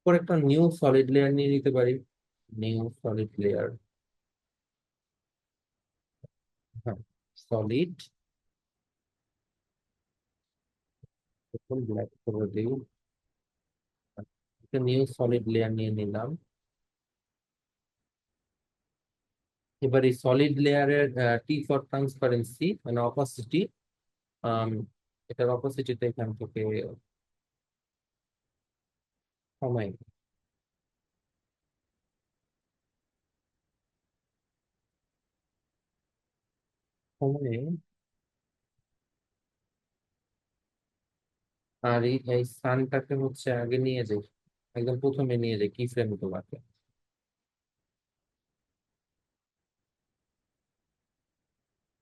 পর একটা নিউ সলিড লেয়ার নিয়ে নিতে পারি। নিউ সলিড লেয়ার, হ্যাঁ, সলিড, ব্ল্যাক করে দিই, একটা নিউ সলিড লেয়ার নিয়ে নিলাম। এবার এই সলিড লেয়ারের টি ফর ট্রান্সপারেন্সি মানে অপাসিটি, এটার অপাসিটিতে এখান থেকে কমাই, কমাই। আর এই সানটাকে হচ্ছে আগে নিয়ে যাই, একদম প্রথমে নিয়ে যাই কি ফ্রেম তোমাকে।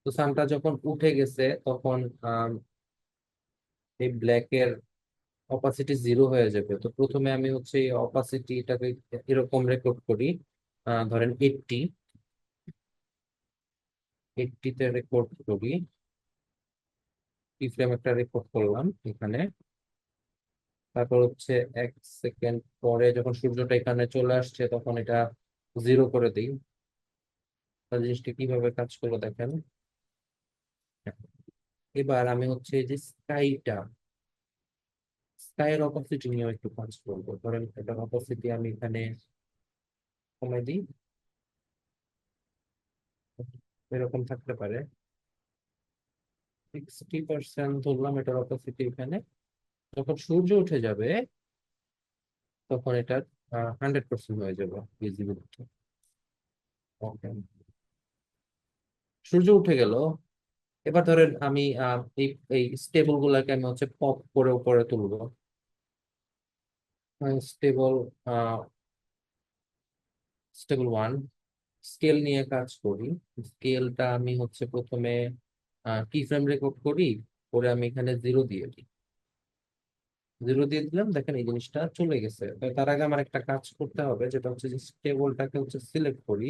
তো সানটা যখন উঠে গেছে তখন এই ব্ল্যাকের অপাসিটি 0 হয়ে যাবে। তো প্রথমে আমি হচ্ছে এই অপাসিটিটাকে এরকম রেকর্ড করি, ধরেন 80 তে রেকর্ড করি, কি ফ্রেম একটা রেকর্ড করলাম এখানে। তারপর হচ্ছে 1 সেকেন্ড পরে যখন সূর্যটা এখানে চলে আসছে তখন এটা 0 করে দিই। তাহলে জিনিসটা কিভাবে কাজ করলো দেখেন। এবার আমি হচ্ছে এই যে স্কাইয়ের অপোসিটি নিয়ে একটু কাজ করবো। ধরেন এটার অপোসিটি আমি এখানে কমাই দিই, এরকম থাকতে পারে 60% ধরলাম এটার অপোসিটি এখানে। যখন সূর্য উঠে যাবে তখন এটা 100% হয়ে যাবে ভিজিবিলিটি। ওকে, সূর্য উঠে গেল। এবার ধরেন আমি এই এই স্টেবল গুলাকে আমি হচ্ছে পপ করে উপরে তুলবো। স্টেবল, স্টেবল 1, স্কেল নিয়ে কাজ করি। স্কেলটা আমি হচ্ছে প্রথমে কি ফ্রেম রেকর্ড করি, করে আমি এখানে 0 দিয়ে দিই। 0 দিয়ে দিলাম, দেখেন এই জিনিসটা চলে গেছে। তো তার আগে আমার একটা কাজ করতে হবে, যেটা হচ্ছে যে স্টেবলটাকে হচ্ছে সিলেক্ট করি।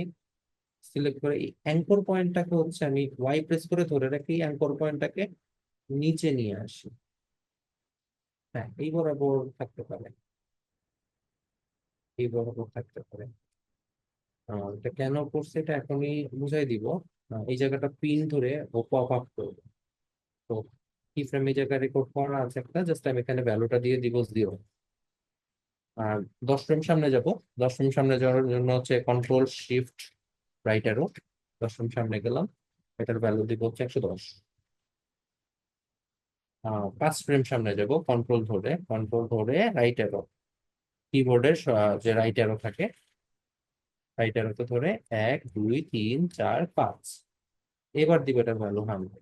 সিলেক্ট করে এই অ্যাঙ্কর পয়েন্টটাকে হচ্ছে আমি ওয়াই প্রেস করে ধরে রাখি, অ্যাঙ্কর পয়েন্টটাকে নিচে নিয়ে আসি। হ্যাঁ, এই বরাবর থাকতে পারে, এই বরাবর থাকতে পারে। এটা কেন করছে এটা এখনই বুঝাই দিব। এই জায়গাটা পিন ধরে ও পপ আপ করবে। তো কি ফ্রেম এই জায়গায় রেকর্ড করা আছে একটা, জাস্ট আমি এখানে ভ্যালুটা দিয়ে দিব 0। আর 10 ফ্রেম সামনে যাব। 10 ফ্রেম সামনে যাওয়ার জন্য হচ্ছে control shift right arrow. 10 frame সামনে গেলাম, এটার ভ্যালু দিব হচ্ছে 110। 5 ফ্রেম সামনে যাব, কন্ট্রোল ধরে রাইট অ্যারো। কিবোর্ডের যে রাইট অ্যারো থাকে, রাইট অ্যারোতে ধরে 1 2 3 4 5। এবার দিব এটার ভ্যালু 100।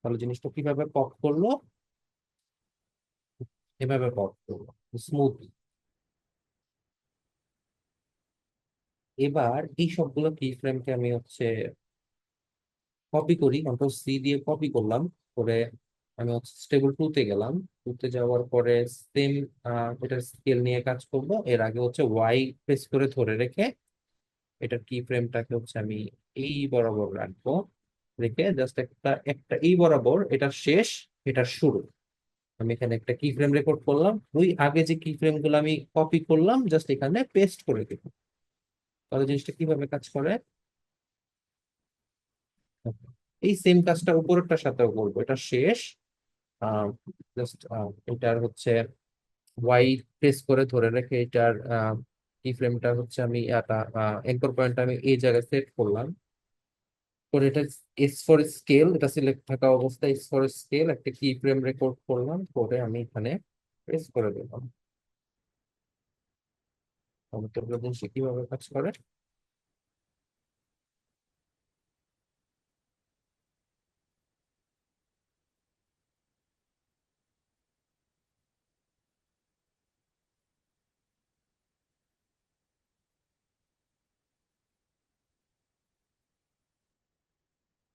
তাহলে জিনিসটা কিভাবে পপ করলো, এভাবে পপ করলো স্মুথ। এবার এই সবগুলো কি ফ্রেমকে আমি হচ্ছে কপি করি, কন্ট্রোল C দিয়ে কপি করলাম। করে আমি হচ্ছে স্টেবল 2 তে গেলাম। 2 তে যাওয়ার পরে সেম এটার স্কেল নিয়ে কাজ করব। এর আগে হচ্ছে ওয়াই প্রেস করে ধরে রেখে এটার কি ফ্রেমটাকে হচ্ছে আমি এই বরাবর রাখবো। রেখে জাস্ট একটা একটা এই বরাবর এটার শেষ, এটার শুরু। আমি এখানে একটা কি ফ্রেম রেকর্ড করলাম, ওই আগে যে কি ফ্রেম গুলো আমি কপি করলাম জাস্ট এখানে পেস্ট করে দিব। তাহলে জিনিসটা কিভাবে কাজ করে, এই সেম কাজটা উপরেরটার সাথেও করবো। এটা শেষ, জাস্ট এটার হচ্ছে ওয়াই প্রেস করে ধরে রেখে এটার কি ফ্রেমটা হচ্ছে আমি এটা এঙ্কর পয়েন্ট আমি এই জায়গায় সেট করলাম। করে এটা এস ফর স্কেল, এটা সিলেক্ট থাকা অবস্থায় এস ফর স্কেল একটা কি ফ্রেম রেকর্ড করলাম। করে আমি এখানে প্রেস করে দিলাম। অবতরগুলো জিনিস কিভাবে কাজ করে।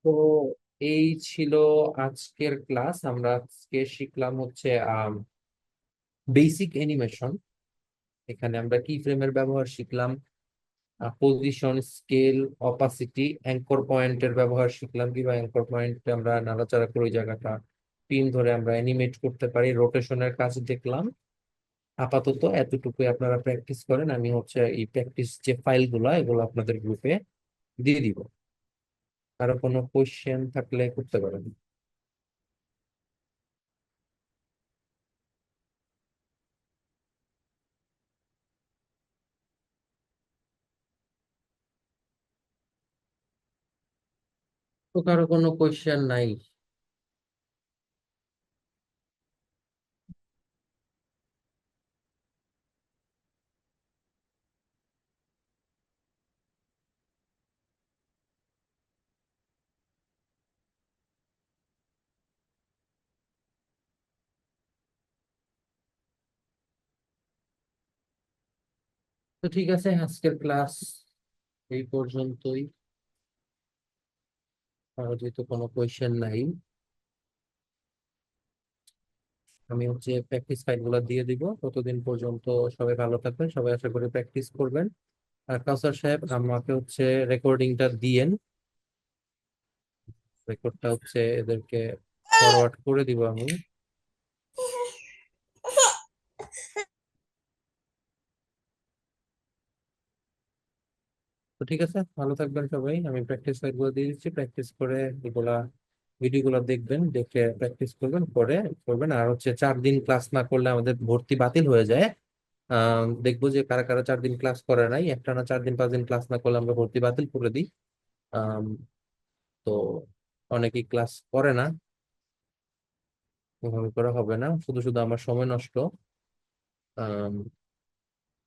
তো এই ছিল আজকের ক্লাস। আমরা আজকে শিখলাম হচ্ছে বেসিক অ্যানিমেশন। এখানে আমরা কি ফ্রেমের ব্যবহার শিখলাম, পজিশন, স্কেল, অপাসিটি, অ্যাঙ্কর পয়েন্টের ব্যবহার শিখলাম। কিভাবে অ্যাঙ্কর পয়েন্ট আমরা নাড়াচাড়া করে ওই জায়গাটা পিন ধরে আমরা অ্যানিমেট করতে পারি। রোটেশনের কাজ দেখলাম। আপাতত এতটুকুই আপনারা প্র্যাকটিস করেন। আমি হচ্ছে এই প্র্যাকটিস যে ফাইলগুলো এগুলো আপনাদের গ্রুপে দিয়ে দিব। কারো কোনো কোয়েশ্চেন থাকলে করতে পারেন। তো কারো কোনো কোয়েশ্চেন নাই? তো ঠিক আছে, আজকের ক্লাস এই পর্যন্তই। কারো যেহেতু কোনো কোয়েশ্চেন নাই, আমি হচ্ছে প্র্যাকটিস ফাইলগুলো দিয়ে দিব। ততদিন পর্যন্ত সবাই ভালো থাকবেন, সবাই আশা করি প্র্যাকটিস করবেন। আর কাউসার সাহেব আমাকে হচ্ছে রেকর্ডিংটা দিয়েন। রেকর্ডটা হচ্ছে এদেরকে ফরওয়ার্ড করে দিব আমি। তো ঠিক আছে, ভালো থাকবেন সবাই। আমি প্র্যাকটিস ফাইলগুলো দিয়ে দিচ্ছি, প্র্যাকটিস করে এগুলা ভিডিওগুলো দেখবেন, দেখে প্র্যাকটিস করবেন, করে করবেন। আর হচ্ছে 4 দিন ক্লাস না করলে আমাদের ভর্তি বাতিল হয়ে যায়। দেখবো যে কারা কারা 4 দিন ক্লাস করে নাই। একটা না 4 দিন 5 দিন ক্লাস না করলে আমরা ভর্তি বাতিল করে দিই। আম, তো অনেকেই ক্লাস করে না, ওভাবে করা হবে না, শুধু শুধু আমার সময় নষ্ট। আম,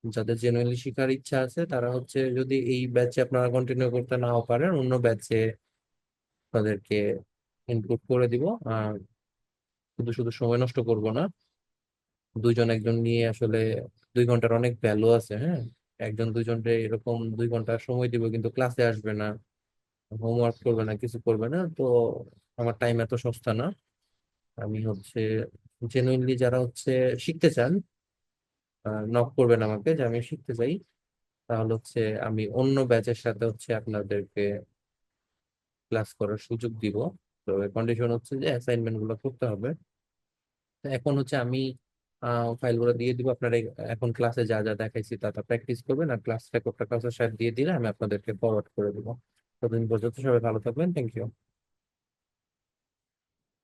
যাদের জেনুইনলি শেখার ইচ্ছা আছে তারা হচ্ছে যদি এই ব্যাচে আপনারা কন্টিনিউ করতে নাও পারেন, অন্য ব্যাচে তাদেরকে ইনপুট করে দিব। আর শুধু শুধু সময় নষ্ট করব না। দুইজন একজন নিয়ে আসলে 2 ঘন্টার অনেক ভ্যালু আছে, হ্যাঁ। একজন দুইজনকে এরকম 2 ঘন্টা সময় দিব কিন্তু ক্লাসে আসবে না, হোমওয়ার্ক করবে না, কিছু করবে না। তো আমার টাইম এত সস্তা না। আমি হচ্ছে জেনুইনলি যারা হচ্ছে শিখতে চান, নক করবেন আমাকে যে আমি শিখতে চাই। তাহলে হচ্ছে আমি অন্য ব্যাচের সাথে হচ্ছে আপনাদেরকে ক্লাস করার সুযোগ দিব। তো কন্ডিশন হচ্ছে যে অ্যাসাইনমেন্ট গুলো করতে হবে। তো এখন হচ্ছে আমি ফাইলগুলো দিয়ে দিব। আপনারা এখন ক্লাসে যা যা দেখাইছি তা তা প্র্যাকটিস করবেন, আর ক্লাস রেকর্ডটা ক্লাসের সাথে দিয়ে দিলে আমি আপনাদেরকে ফরওয়ার্ড করে দিব। ততদিন পর্যন্ত সবাই ভালো থাকবেন, থ্যাংক ইউ।